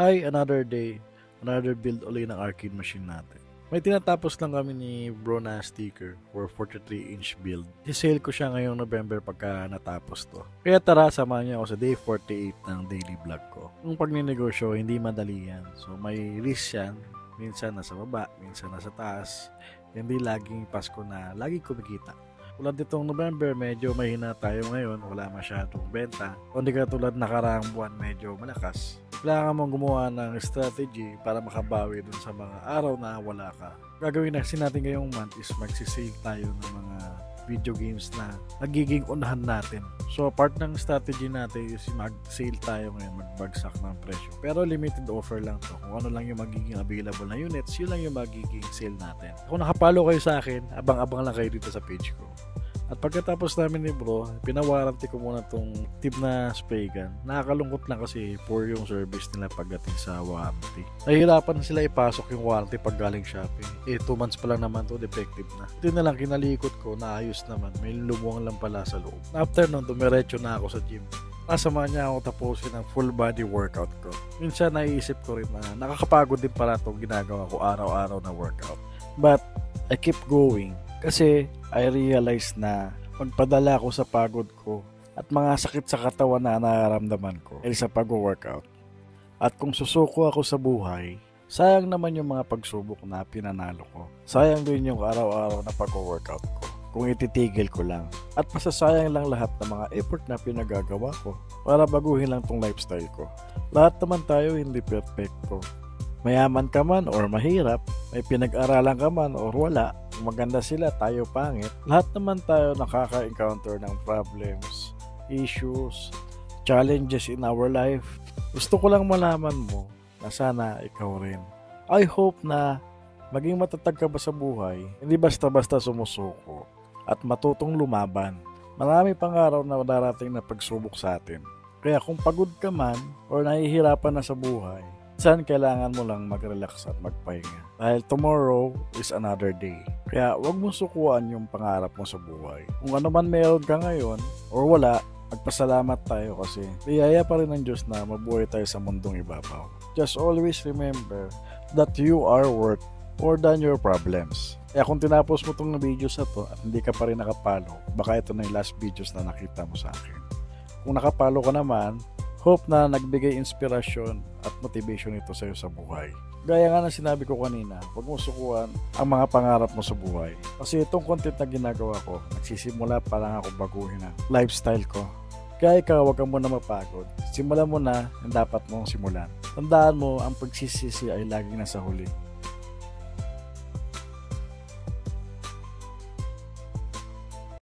Hi, another day, another build ulit ng arcade machine natin. May tinatapos lang kami ni bro na sticker for 43-inch build. I-sale ko siya ngayong November pagka natapos to. Kaya tara, samahan niyo ako sa day 48 ng daily vlog ko. Yung pagninegosyo, hindi madali yan. So may risk yan. Minsan nasa baba, minsan nasa taas. Hindi laging Pasko na lagi kumikita. Tulad nitong November, medyo mahina tayo ngayon, wala masyadong benta. Kundi katulad nakaraang buwan, medyo malakas. Kailangan mong gumawa ng strategy para makabawi dun sa mga araw na wala ka. Gagawin natin ngayong month is magsisale tayo ng mga video games na nagiging unahan natin. So part ng strategy natin is mag-sale tayo ngayon, magbagsak ng presyo. Pero limited offer lang to. Kung ano lang yung magiging available na units, yun lang yung magiging sale natin. Kung nakapalo kayo sa akin, abang-abang lang kayo dito sa page ko. At pagkatapos namin ni bro, pinawarranty ko muna tong tip na spray gun. Nakakalungkot lang kasi poor yung service nila pagdating sa warranty. Nahihirapan na sila ipasok yung warranty pag galing shopping. 2 months pa lang naman to, defective na. Ito na lang, kinalikot ko, naayos naman. May lumuwang lang pala sa loob. After nun, dumiretso na ako sa gym. Kasama niya ako tapusin ang full body workout ko. Minsan naiisip ko rin na nakakapagod din pala itong ginagawa ko araw-araw na workout. But I keep going. Kasi I realize na magpadala ko sa pagod ko at mga sakit sa katawan na nararamdaman ko ay sa pag-workout. At kung susuko ako sa buhay, sayang naman yung mga pagsubok na pinanalo ko. Sayang din yung araw-araw na pag-workout ko kung ititigil ko lang. At masasayang lang lahat ng mga effort na pinagagawa ko para baguhin lang tong lifestyle ko. Lahat naman tayo hindi perfecto. Mayaman ka man or mahirap, may pinag-aralan ka man or wala, maganda sila, tayo pangit. Lahat naman tayo nakaka-encounter ng problems, issues, challenges in our life. Gusto ko lang malaman mo na sana ikaw rin. I hope na maging matatag ka ba sa buhay, hindi basta-basta sumusuko at matutong lumaban. Marami pang araw na darating na pagsubok sa atin. Kaya kung pagod ka man or nahihirapan na sa buhay, saan kailangan mo lang mag-relax at magpahinga. Dahil tomorrow is another day. Kaya huwag mo sukuan yung pangarap mo sa buhay. Kung ano man meron ka ngayon or wala, magpasalamat tayo kasi biyaya pa rin ng Diyos na mabuhay tayo sa mundong ibabaw. Just always remember that you are worth more than your problems. Kaya kung tinapos mo itong videos na to at hindi ka pa rin nakapalo, baka ito na yung last videos na nakita mo sa akin. Kung nakapalo ka naman, hope na nagbigay inspirasyon at motivation ito sa iyo sa buhay. Gaya nga na sinabi ko kanina, huwag mo sukuan ang mga pangarap mo sa buhay. Kasi itong content na ginagawa ko, nagsisimula pa lang ako baguhin ang lifestyle ko. Kaya ikaw, huwag ka muna mapagod. Simulan mo na ang dapat mong simulan. Tandaan mo, ang pagsisisi ay laging nasa huli.